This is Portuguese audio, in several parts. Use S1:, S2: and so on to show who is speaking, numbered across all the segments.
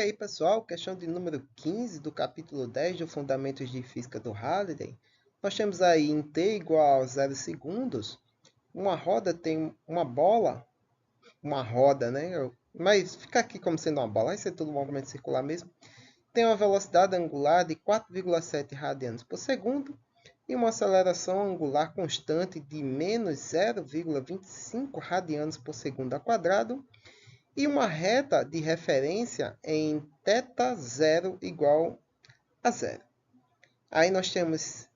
S1: aí, pessoal, questão de número 15 do capítulo 10 do Fundamentos de Física do Halliday. Nós temos aí em t igual a 0 segundos, uma roda tem uma bola, uma roda, né? Mas fica aqui como sendo uma bola, vai ser tudo um movimento circular mesmo. Tem uma velocidade angular de 4,7 radianos por segundo e uma aceleração angular constante de menos 0,25 radianos por segundo ao quadrado e uma reta de referência em θ0 igual a zero. Aí nós temos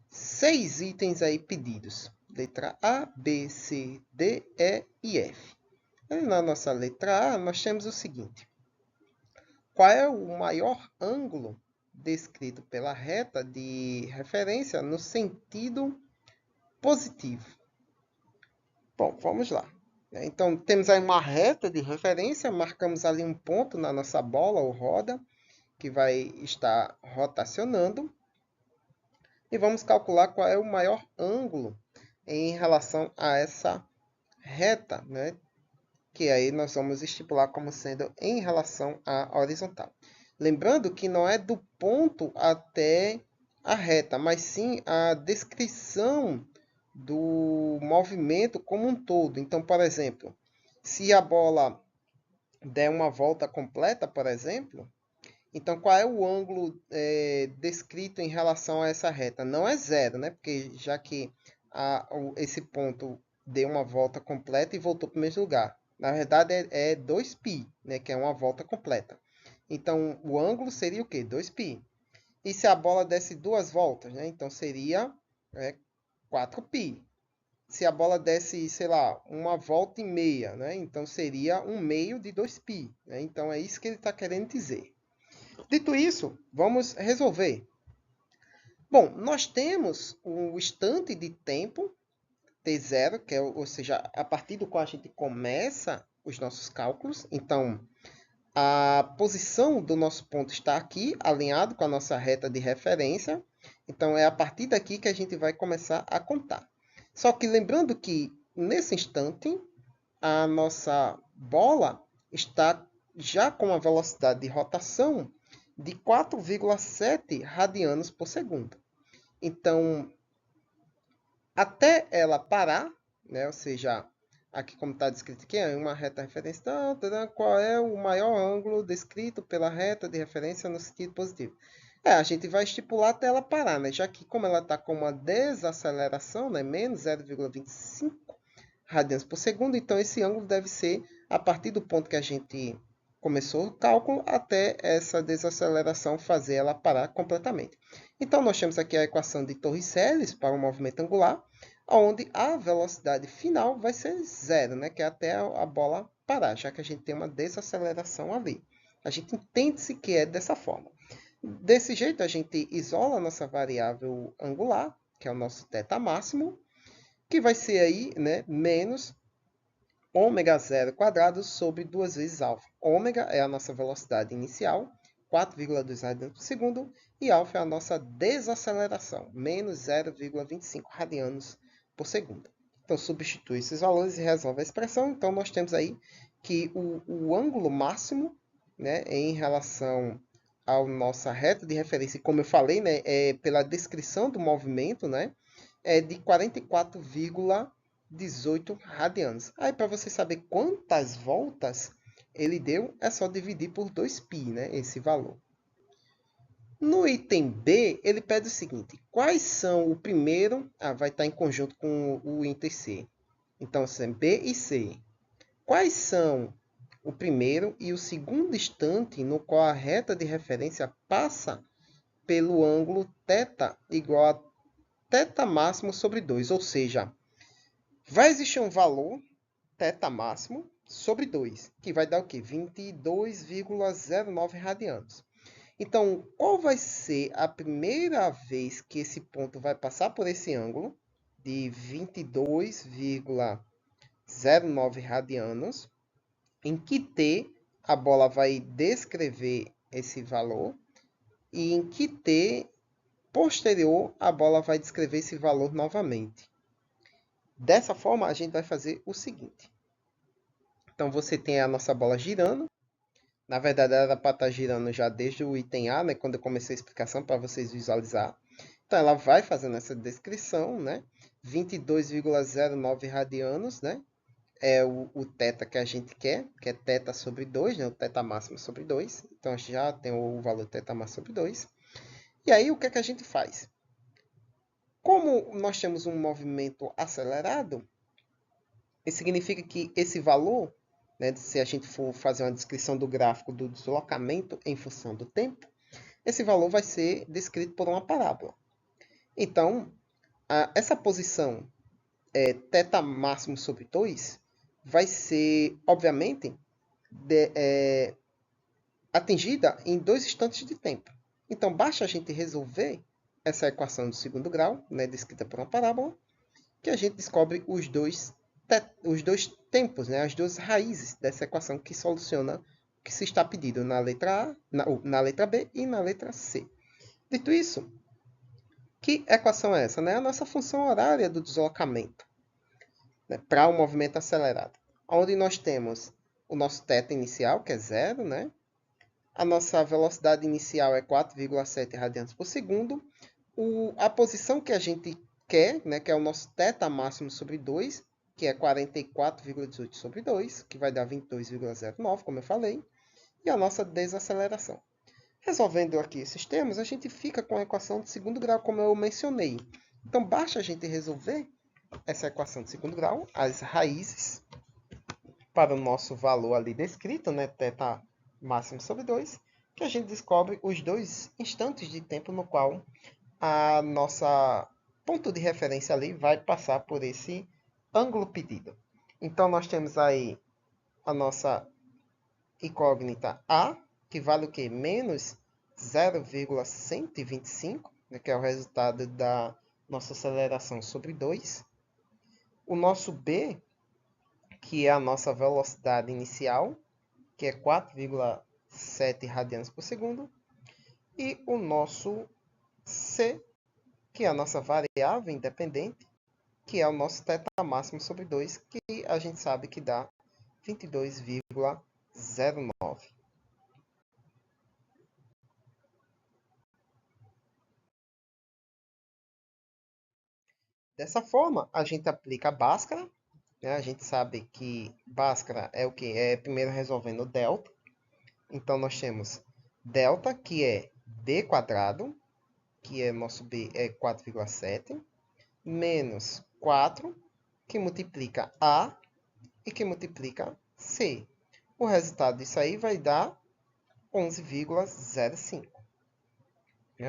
S1: 6 itens aí pedidos. Letra A, B, C, D, E e F. E na nossa letra A, nós temos o seguinte. Qual é o maior ângulo descrito pela reta de referência no sentido positivo? Bom, vamos lá. Então, temos aí uma reta de referência, marcamos ali um ponto na nossa bola ou roda, que vai estar rotacionando. E vamos calcular qual é o maior ângulo em relação a essa reta, né? Que aí nós vamos estipular como sendo em relação à horizontal. Lembrando que não é do ponto até a reta, mas sim a descrição do movimento como um todo. Então, por exemplo, se a bola der uma volta completa, por exemplo, então qual é o ângulo descrito em relação a essa reta? Não é zero, né? Porque já que esse ponto deu uma volta completa e voltou para o mesmo lugar. Na verdade, é 2π, né? Que é uma volta completa. Então, o ângulo seria o quê? 2π. E se a bola desse duas voltas, né? Então, seria 4π. Se a bola desse, sei lá, uma volta e meia, né? Então, seria 1 meio de 2π. Né? Então, é isso que ele está querendo dizer. Dito isso, vamos resolver. Bom, nós temos o instante de tempo, t0, que é, ou seja, a partir do qual a gente começa os nossos cálculos. Então, a posição do nosso ponto está aqui, alinhado com a nossa reta de referência. Então, é a partir daqui que a gente vai começar a contar. Só que lembrando que, nesse instante, a nossa bola está já com uma velocidade de rotação de 4,7 radianos por segundo. Então, até ela parar, né? Ou seja, aqui como está descrito aqui, é uma reta de referência, qual é o maior ângulo descrito pela reta de referência no sentido positivo? A gente vai estipular até ela parar, né? Já que como ela está com uma desaceleração, né? Menos 0,25 radianos por segundo, então esse ângulo deve ser a partir do ponto que a gente começou o cálculo até essa desaceleração fazer ela parar completamente. Então, nós temos aqui a equação de Torricelli para o movimento angular, onde a velocidade final vai ser zero, né? Que é até a bola parar, já que a gente tem uma desaceleração ali. A gente entende-se que é dessa forma. Desse jeito, a gente isola a nossa variável angular, que é o nosso θ máximo, que vai ser aí, né, menos ômega zero quadrado sobre 2 vezes alfa. Ômega é a nossa velocidade inicial, 4,2 radianos por segundo, e alfa é a nossa desaceleração, menos 0,25 radianos por segundo. Então, substitui esses valores e resolve a expressão. Então, nós temos aí que o ângulo máximo, né, em relação à nossa reta de referência, como eu falei, né, pela descrição do movimento, né, é de 44,18 radianos. Aí, para você saber quantas voltas ele deu, é só dividir por 2π, né, esse valor. No item B, ele pede o seguinte: quais são o primeiro... vai estar em conjunto com o item C. Então, são B e C. Quais são o primeiro e o segundo instante no qual a reta de referência passa pelo ângulo θ igual a θ máximo sobre 2, ou seja, vai existir um valor θ máximo sobre 2, que vai dar o quê? 22,09 radianos. Então, qual vai ser a primeira vez que esse ponto vai passar por esse ângulo de 22,09 radianos, em que t a bola vai descrever esse valor e em que t posterior a bola vai descrever esse valor novamente. Dessa forma, a gente vai fazer o seguinte. Então, você tem a nossa bola girando. Na verdade, ela era para estar girando já desde o item A, né, quando eu comecei a explicação, para vocês visualizar. Então, ela vai fazendo essa descrição, né? 22,09 radianos, né? É o θ que a gente quer, que é θ sobre 2, né? O θ máximo sobre 2. Então, a gente já tem o valor θ máximo sobre 2. E aí, o que é que a gente faz? Como nós temos um movimento acelerado, isso significa que esse valor, né, se a gente for fazer uma descrição do gráfico do deslocamento em função do tempo, esse valor vai ser descrito por uma parábola. Então, essa posição θ máximo sobre 2 vai ser, obviamente, atingida em 2 instantes de tempo. Então, basta a gente resolver essa equação do segundo grau, né, descrita por uma parábola, que a gente descobre os dois tempos, né, as duas raízes dessa equação que soluciona o que se está pedindo na letra A, na letra B e na letra C. Dito isso, que equação é essa? Né? A nossa função horária do deslocamento, né, para o movimento acelerado. Onde nós temos o nosso θ inicial, que é zero, né? A nossa velocidade inicial é 4,7 radianos por segundo. A posição que a gente quer, né, que é o nosso θ máximo sobre 2, que é 44,18 sobre 2, que vai dar 22,09, como eu falei, e a nossa desaceleração. Resolvendo aqui esses termos, a gente fica com a equação de segundo grau, como eu mencionei. Então, basta a gente resolver essa equação de segundo grau, as raízes, para o nosso valor ali descrito, né, θ máximo sobre 2, que a gente descobre os dois instantes de tempo no qual a nossa ponto de referência ali vai passar por esse ângulo pedido. Então, nós temos aí a nossa incógnita A, que vale o quê? Menos 0,125, né, que é o resultado da nossa aceleração sobre 2. O nosso B, que é a nossa velocidade inicial, que é 4,7 radianos por segundo. E o nosso C, que é a nossa variável independente, que é o nosso θ máximo sobre 2, que a gente sabe que dá 22,09. Dessa forma, a gente aplica a Bhaskara, né? A gente sabe que Bhaskara é o que? É primeiro resolvendo o delta. Então, nós temos delta, que é b quadrado, que é nosso b é 4,7, menos 4, que multiplica A e que multiplica C. O resultado disso aí vai dar 11,05.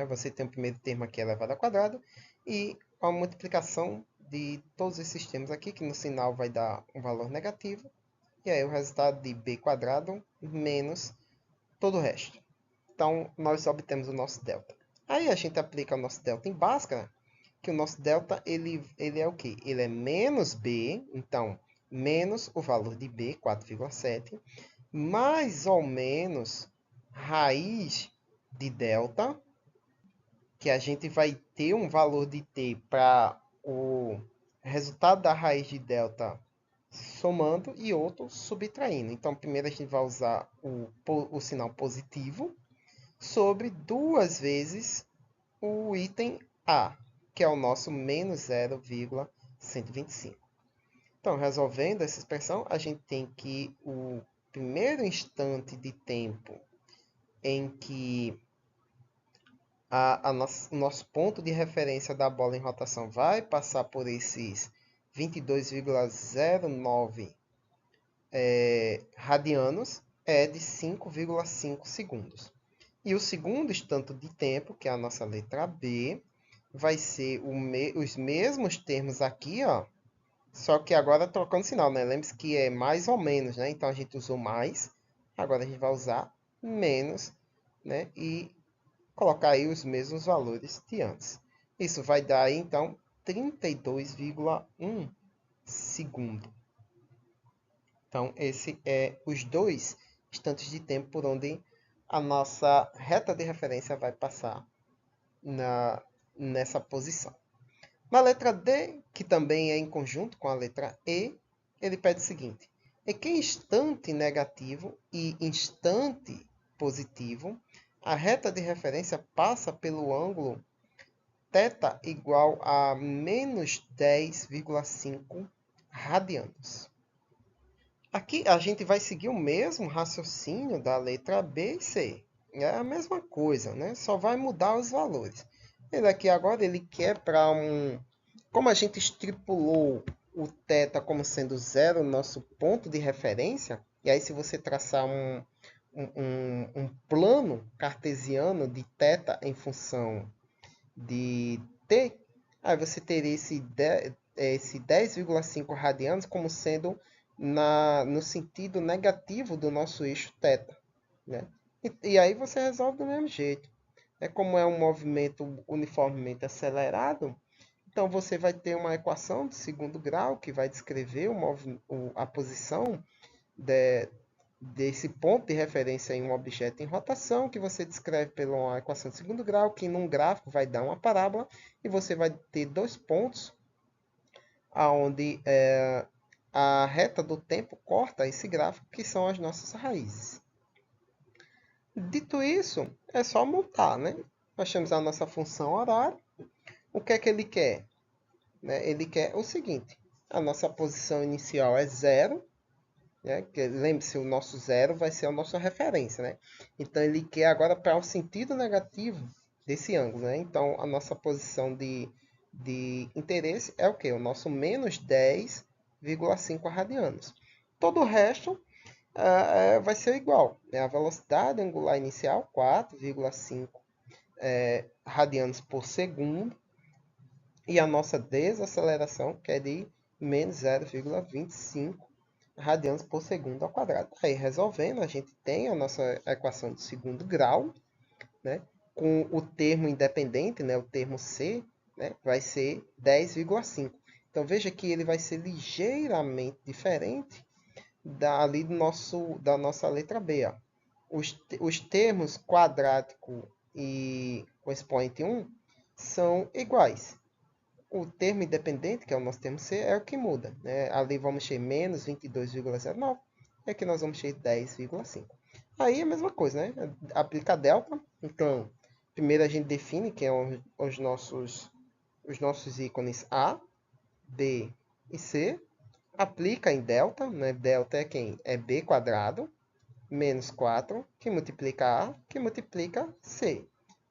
S1: Você tem o primeiro termo aqui elevado ao quadrado e a multiplicação de todos esses termos aqui, que no sinal vai dar um valor negativo. E aí o resultado de b quadrado menos todo o resto. Então, nós obtemos o nosso delta. Aí a gente aplica o nosso delta em Bhaskara, que o nosso delta ele é o quê? Ele é menos b, então, menos o valor de b, 4,7, mais ou menos raiz de delta, que a gente vai ter um valor de t para o resultado da raiz de delta somando e outro subtraindo. Então, primeiro a gente vai usar o sinal positivo sobre 2 vezes o item A, que é o nosso menos 0,125. Então, resolvendo essa expressão, a gente tem que o primeiro instante de tempo em que o nosso ponto de referência da bola em rotação vai passar por esses 22,09 radianos, é de 5,5 segundos. E o segundo instante de tempo, que é a nossa letra B, vai ser os mesmos termos aqui, ó, só que agora trocando sinal, né? Lembre-se que é mais ou menos, né? Então a gente usou mais, agora a gente vai usar menos, né? E colocar aí os mesmos valores de antes. Isso vai dar aí, então, 32,1 segundo. Então, esse é os dois instantes de tempo por onde a nossa reta de referência vai passar nessa posição. Na letra D, que também é em conjunto com a letra E, ele pede o seguinte: é que em instante negativo e instante positivo, a reta de referência passa pelo ângulo θ igual a menos 10,5 radianos. Aqui a gente vai seguir o mesmo raciocínio da letra B e C. É a mesma coisa, né? Só vai mudar os valores. Ele aqui agora ele quer para Como a gente estipulou o θ como sendo zero, nosso ponto de referência, e aí se você traçar um plano cartesiano de θ em função de t, aí você teria esse 10,5 radianos como sendo no sentido negativo do nosso eixo θ. Né? E aí você resolve do mesmo jeito. Como é um movimento uniformemente acelerado, então você vai ter uma equação de segundo grau que vai descrever a posição de, desse ponto de referência em um objeto em rotação, que você descreve pela uma equação de segundo grau, que num gráfico vai dar uma parábola, e você vai ter dois pontos onde a reta do tempo corta esse gráfico, que são as nossas raízes. Dito isso, é só montar, né? Nós temos a nossa função horária. O que é que ele quer? Ele quer o seguinte: a nossa posição inicial é zero, né? Lembre-se, o nosso zero vai ser a nossa referência, né? Então, ele quer agora para o sentido negativo desse ângulo, né? Então, a nossa posição de interesse é o quê? O nosso menos 10,5 radianos. Todo o resto vai ser igual. Né? A velocidade angular inicial, 4,5 radianos por segundo. E a nossa desaceleração, que é de menos 0,25 radianos por segundo ao quadrado. Aí, resolvendo, a gente tem a nossa equação de segundo grau, né? Com o termo independente, né? O termo C, né? Vai ser 10,5. Então, veja que ele vai ser ligeiramente diferente ali da nossa letra B. Ó. Os termos quadrático e o expoente 1 são iguais. O termo independente, que é o nosso termo C, é o que muda. Né? Ali vamos ter menos 22,09, e aqui nós vamos ter 10,5. Aí é a mesma coisa, né? Aplica a delta. Então, primeiro a gente define que é os nossos ícones A, B e C. Aplica em delta, né? Delta é quem? É B quadrado, menos 4, que multiplica A, que multiplica C.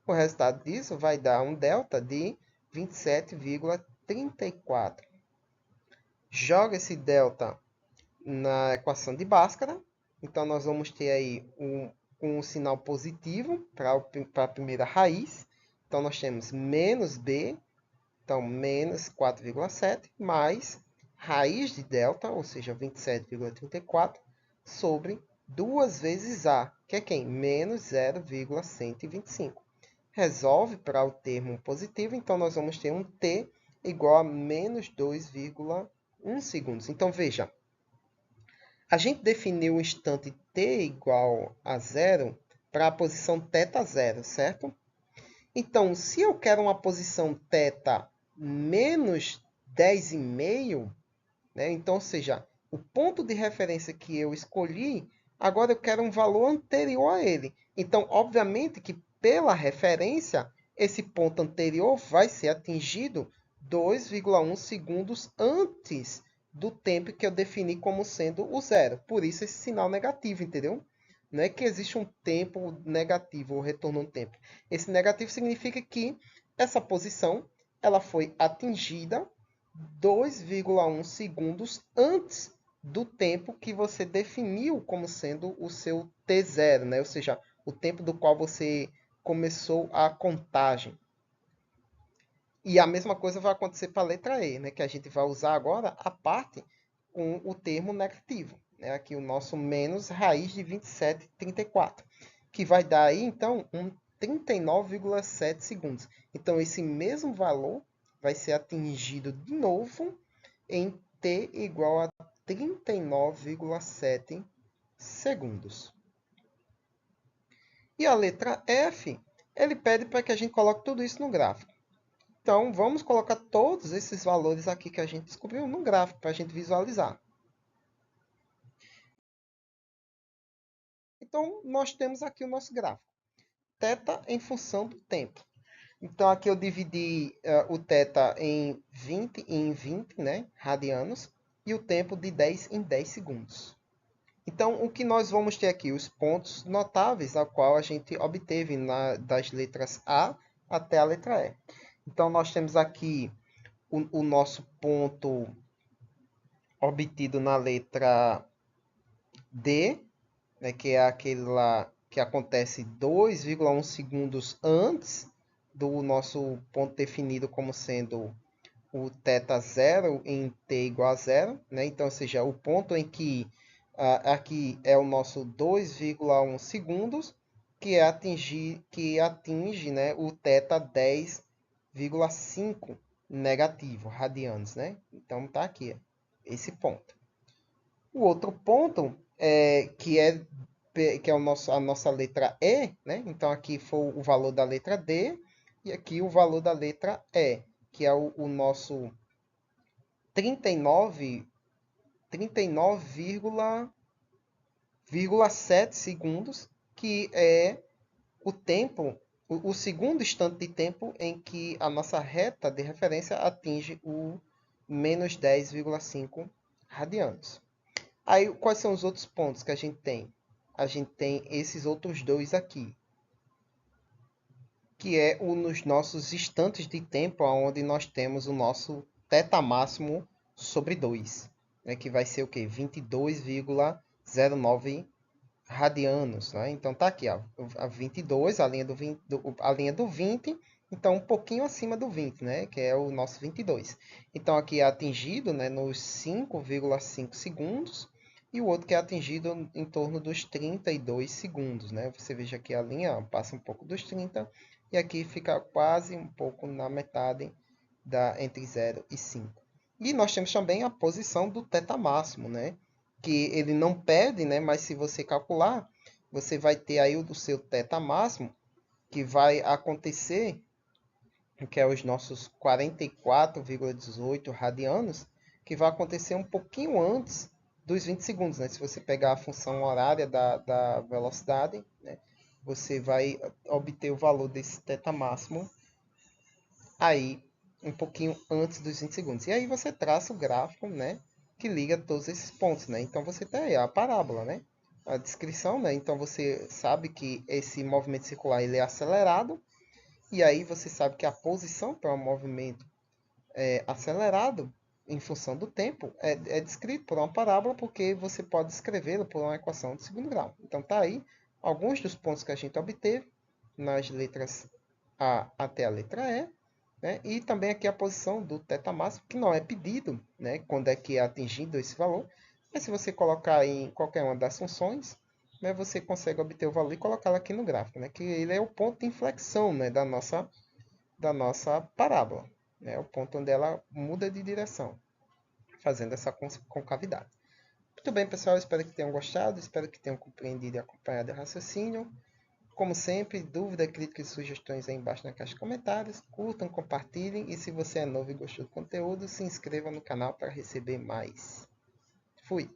S1: O resultado disso vai dar um delta de 27,34. Joga esse delta na equação de Bhaskara. Então, nós vamos ter aí um sinal positivo para a primeira raiz. Então, nós temos menos B, então menos 4,7, mais raiz de delta, ou seja, 27,34, sobre 2 vezes A, que é quem? Menos 0,125. Resolve para o termo positivo, então nós vamos ter um t igual a menos 2,1 segundos. Então, veja, a gente definiu o instante t igual a zero para a posição θ0, certo? Então, se eu quero uma posição θ menos 10,5, né? Então, ou seja, o ponto de referência que eu escolhi, agora eu quero um valor anterior a ele. Então, obviamente que pela referência, esse ponto anterior vai ser atingido 2,1 segundos antes do tempo que eu defini como sendo o zero. Por isso esse sinal negativo, entendeu? Não é que existe um tempo negativo ou retorno no tempo. Esse negativo significa que essa posição ela foi atingida 2,1 segundos antes do tempo que você definiu como sendo o seu T0, né? Ou seja, o tempo do qual você começou a contagem. E a mesma coisa vai acontecer para a letra E, né? Que a gente vai usar agora a parte com o termo negativo. Né? Aqui o nosso menos raiz de 27,34, que vai dar aí, então, um 39,7 segundos. Então, esse mesmo valor vai ser atingido de novo em t igual a 39,7 segundos. E a letra F, ele pede para que a gente coloque tudo isso no gráfico. Então, vamos colocar todos esses valores aqui que a gente descobriu no gráfico para a gente visualizar. Então, nós temos aqui o nosso gráfico. Θ em função do tempo. Então, aqui eu dividi o θ em 20 em 20, né, radianos, e o tempo de 10 em 10 segundos. Então, o que nós vamos ter aqui? Os pontos notáveis, a qual a gente obteve das letras A até a letra E. Então, nós temos aqui o nosso ponto obtido na letra D, né, que é aquele lá que acontece 2,1 segundos antes do nosso ponto definido como sendo o θ0 em t igual a zero, né? Então, ou seja, o ponto em que aqui é o nosso 2,1 segundos, que atinge, né, o θ 10,5 negativo, radianos, né? Então, tá aqui, esse ponto. O outro ponto que é a nossa letra E, né? Então, aqui foi o valor da letra D e aqui o valor da letra E, que é o nosso 39,7 segundos, que é o tempo, o segundo instante de tempo em que a nossa reta de referência atinge o menos 10,5 radianos. Aí, quais são os outros pontos que a gente tem? A gente tem esses outros dois aqui, que é nos nossos instantes de tempo, onde nós temos o nosso θ máximo sobre 2, né, que vai ser o quê? 22,09 radianos. Né? Então, tá aqui, ó, a 22, a linha do 20, a linha do 20, então um pouquinho acima do 20, né, que é o nosso 22. Então, aqui é atingido, né, nos 5,5 segundos, e o outro que é atingido em torno dos 32 segundos. Né? Você veja aqui a linha ó, passa um pouco dos 30, e aqui fica quase um pouco na metade entre 0 e 5. E nós temos também a posição do θ máximo, né? Que ele não pede, né? Mas se você calcular, você vai ter aí o do seu θ máximo, que vai acontecer, que é os nossos 44,18 radianos, que vai acontecer um pouquinho antes dos 20 segundos, né? Se você pegar a função horária da velocidade, né? Você vai obter o valor desse θ máximo aí um pouquinho antes dos 20 segundos. E aí você traça o gráfico, né, que liga todos esses pontos, né? Então você tem aí a parábola, né? A descrição, né? Então você sabe que esse movimento circular ele é acelerado, e aí você sabe que a posição para o movimento acelerado em função do tempo é descrito por uma parábola, porque você pode escrevê-lo por uma equação de segundo grau. Então tá aí alguns dos pontos que a gente obteve nas letras A até a letra E, né? E também aqui a posição do θ máximo, que não é pedido, né? Quando é que é atingido esse valor. Mas se você colocar em qualquer uma das funções, né, você consegue obter o valor e colocá-lo aqui no gráfico, né? Que ele é o ponto de inflexão, né, da nossa parábola. Né? É o ponto onde ela muda de direção, fazendo essa concavidade. Muito bem, pessoal. Espero que tenham gostado. Espero que tenham compreendido e acompanhado o raciocínio. Como sempre, dúvida, críticas e sugestões aí embaixo na caixa de comentários. Curtam, compartilhem e se você é novo e gostou do conteúdo, se inscreva no canal para receber mais. Fui!